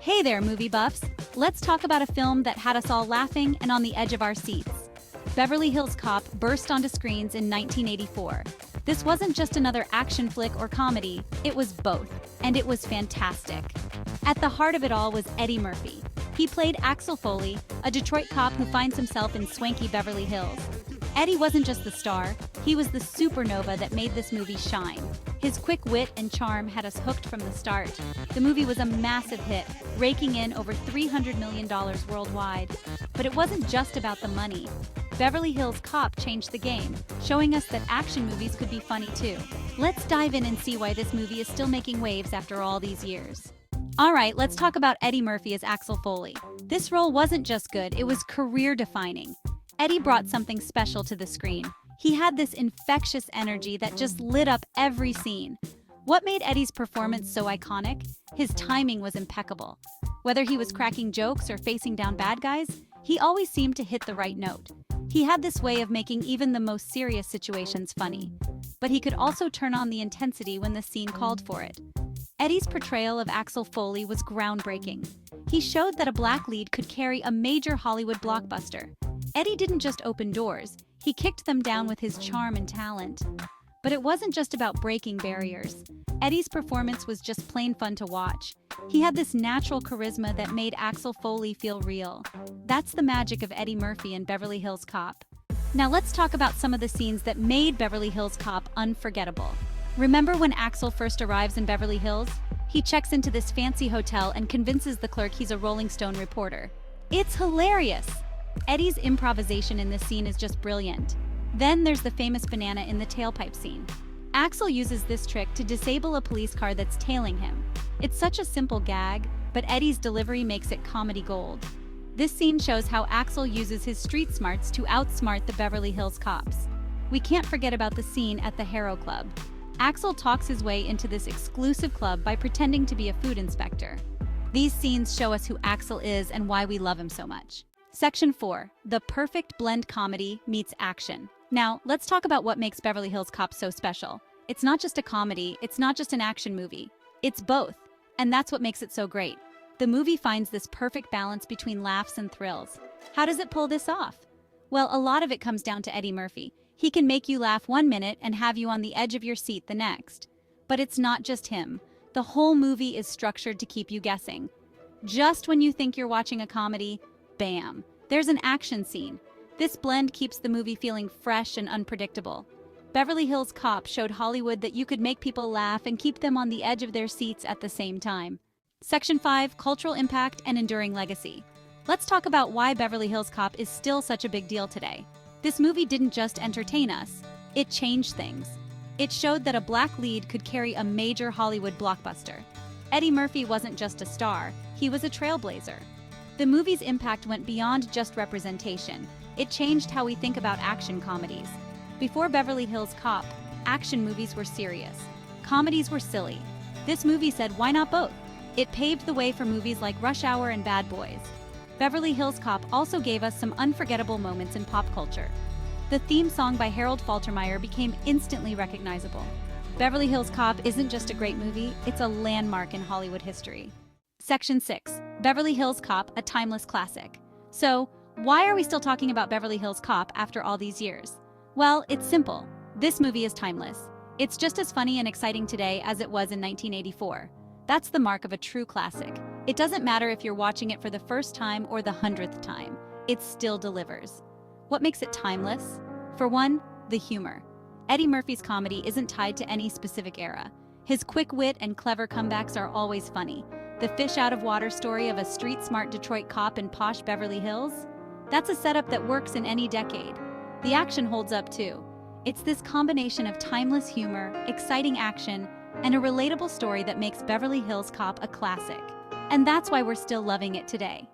Hey there, movie buffs! Let's talk about a film that had us all laughing and on the edge of our seats. Beverly Hills Cop burst onto screens in 1984. This wasn't just another action flick or comedy, it was both, and it was fantastic. At the heart of it all was Eddie Murphy. He played Axel Foley, a Detroit cop who finds himself in swanky Beverly Hills. Eddie wasn't just the star, he was the supernova that made this movie shine. His quick wit and charm had us hooked from the start. The movie was a massive hit, raking in over $300 million worldwide. But it wasn't just about the money. Beverly Hills Cop changed the game, showing us that action movies could be funny too. Let's dive in and see why this movie is still making waves after all these years. Alright, let's talk about Eddie Murphy as Axel Foley. This role wasn't just good, it was career-defining. Eddie brought something special to the screen. He had this infectious energy that just lit up every scene. What made Eddie's performance so iconic? His timing was impeccable. Whether he was cracking jokes or facing down bad guys, he always seemed to hit the right note. He had this way of making even the most serious situations funny. But he could also turn on the intensity when the scene called for it. Eddie's portrayal of Axel Foley was groundbreaking. He showed that a black lead could carry a major Hollywood blockbuster. Eddie didn't just open doors, he kicked them down with his charm and talent. But it wasn't just about breaking barriers. Eddie's performance was just plain fun to watch. He had this natural charisma that made Axel Foley feel real. That's the magic of Eddie Murphy in Beverly Hills Cop. Now let's talk about some of the scenes that made Beverly Hills Cop unforgettable. Remember when Axel first arrives in Beverly Hills? He checks into this fancy hotel and convinces the clerk he's a Rolling Stone reporter. It's hilarious! Eddie's improvisation in this scene is just brilliant. Then there's the famous banana in the tailpipe scene. Axel uses this trick to disable a police car that's tailing him. It's such a simple gag, but Eddie's delivery makes it comedy gold. This scene shows how Axel uses his street smarts to outsmart the Beverly Hills Cops. We can't forget about the scene at the Harrow Club. Axel talks his way into this exclusive club by pretending to be a food inspector. These scenes show us who Axel is and why we love him so much. Section 4. The perfect blend comedy meets action. Now, let's talk about what makes Beverly Hills Cop so special. It's not just a comedy, it's not just an action movie. It's both, and that's what makes it so great. The movie finds this perfect balance between laughs and thrills. How does it pull this off? Well, a lot of it comes down to Eddie Murphy. He can make you laugh one minute and have you on the edge of your seat the next. But it's not just him. The whole movie is structured to keep you guessing. Just when you think you're watching a comedy, bam, there's an action scene. This blend keeps the movie feeling fresh and unpredictable. Beverly Hills Cop showed Hollywood that you could make people laugh and keep them on the edge of their seats at the same time. Section 5. Cultural impact and enduring legacy. Let's talk about why Beverly Hills Cop is still such a big deal today. This movie didn't just entertain us, it changed things. It showed that a black lead could carry a major Hollywood blockbuster. Eddie Murphy wasn't just a star, he was a trailblazer. The movie's impact went beyond just representation. It changed how we think about action comedies. Before Beverly Hills Cop, action movies were serious. Comedies were silly. This movie said, why not both? It paved the way for movies like Rush Hour and Bad Boys. Beverly Hills Cop also gave us some unforgettable moments in pop culture. The theme song by Harold Faltermeyer became instantly recognizable. Beverly Hills Cop isn't just a great movie, it's a landmark in Hollywood history. Section 6. Beverly Hills Cop, a timeless classic. So, why are we still talking about Beverly Hills Cop after all these years? Well, it's simple. This movie is timeless. It's just as funny and exciting today as it was in 1984. That's the mark of a true classic. It doesn't matter if you're watching it for the first time or the 100th time. It still delivers. What makes it timeless? For one, the humor. Eddie Murphy's comedy isn't tied to any specific era. His quick wit and clever comebacks are always funny. The fish-out-of-water story of a street-smart Detroit cop in posh Beverly Hills? That's a setup that works in any decade. The action holds up too. It's this combination of timeless humor, exciting action, and a relatable story that makes Beverly Hills Cop a classic. And that's why we're still loving it today.